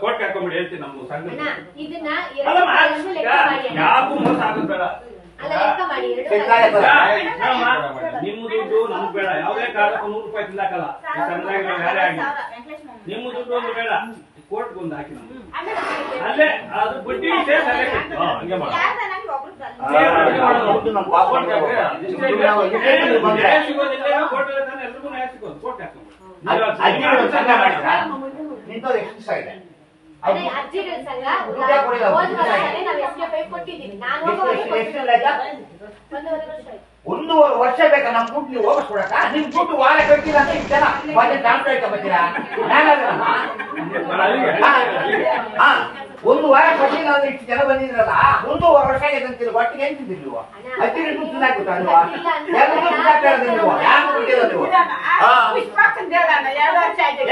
Court ಹಾಕೊಂಡ್ಬಿಡಿ ಹೇಳ್ತೀನಿ ನಮ್ಮ ಸಂಘ ಯಾಕೂ ಮೋಸ ಆಗೋದು ಬೇಡ. ನಿಮ್ಮ ದುಡ್ಡು ನಮ್ಗೆ ಬೇಡ. ಯಾವುದೇ ಕಾರಣಕ್ಕೂ 100 ರೂಪಾಯಿ ತಿಂದಾಕಲ್ಲ. ಬೇರೆ ಆಗಿ ನಿಮ್ಮ ದುಡ್ಡು ಒಂದು ಬೇಡ. ಕೋರ್ಟ್ ಒಂದು ಹಾಕಿ ಅಲ್ಲೇ ಅದು ಬಡ್ಡಿ ಹಂಗೆ ಮಾಡಿ ಒಂದೂವರೆ ವರ್ಷ ಬೇಕಾ ನಮ್ ದುಡ್ಡು ನೀವು ಹೋಗಿಸ್ಕೊಡಕ? ನಿಮ್ ದುಡ್ಡು ವಾರ ಕಟ್ಟಿಲ್ಲ ಅಂತ ಇಷ್ಟ ಜನ ಟ್ರಾನ್ಸ್ಫರ್ ಬರ್ತೀರಾ? ಒಂದು ವಾರ ಕೊಟ್ಟಿಲ್ಲ ಅಂದ್ರೆ ಇಷ್ಟು ಜನ ಬಂದಿದ್ರಲ್ಲ, ಒಂದೂವರೆ ವರ್ಷ ಆಗಿದೆ ಒಟ್ಟಿಗೆ ಏನ್ ತಿಂದಿರಿ ನೀವು? ಹತ್ತಿರ ದುಡ್ಡು ತಿನ್ನಾಕ್ಬಿಟ್ಟ ನೀವು? ಎರಡು ತಿನ್ನಾಕ್ತಾ ಇರೋದು ನೀವು? ಯಾರು ಕೊಟ್ಟಿಲ್ಲ ನೀವು? 2 ವರ್ಷ ಆಗಿದೆ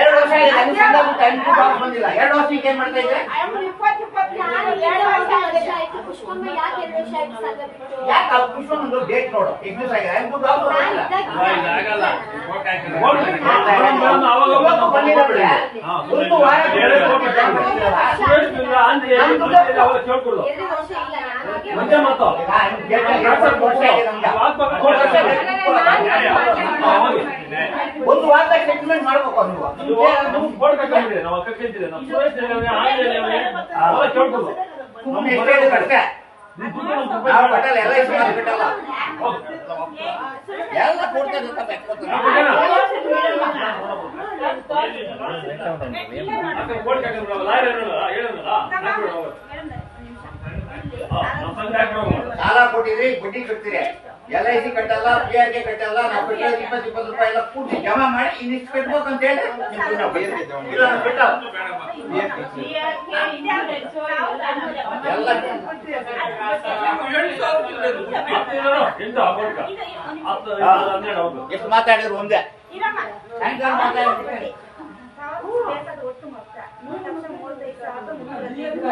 ಬಂದಿಲ್ಲ. 2 ವರ್ಷಕ್ಕೆ ಏನ್ ಮಾಡ್ತಾ ಇದ್ರೆ? ಯಾಕೆ ಪುಷ್ಪನೊಂದು ಡೇಟ್ ನೋಡು, ಎಕ್ಸ್ಕ್ಯೂಸ್ ಆಗಿದೆ. ಒಂದು ವಾರ ಒಂದು ವಾರದ ಸೆಟ್ಲ್ಮೆಂಟ್ ಮಾಡ್ಬೇಕು ನೀವು. ಅಷ್ಟೇ ಕಟ್ಟಲ್ಲ, ಎಲ್ಲ ಕಟ್ಟಲ್ಲ, ಎಲ್ಲ ಕೊಡ್ತೇನೆ. ಸಾಲ ಕೊಟ್ಟಿದ್ರಿ, ಬಡ್ಡಿ ಕಟ್ತೀರಿ, LIC ಕಟ್ಟಲ್ಲ, PRK ಕಟ್ಟಲ್ಲ. ನಾವು ಕಟ್ಟೋದು 20-20 ರೂಪಾಯಿ ಎಲ್ಲ ಕೂಡಿ ಜಮಾ ಮಾಡಿ ಇನ್ನಿಷ್ಟು ಕಟ್ಬೇಕು ಅಂತ ಹೇಳಿ ಎಷ್ಟು ಮಾತಾಡಿದ್ರು ಒಂದೇ ಮಾತಾಡಿದ್ರೆ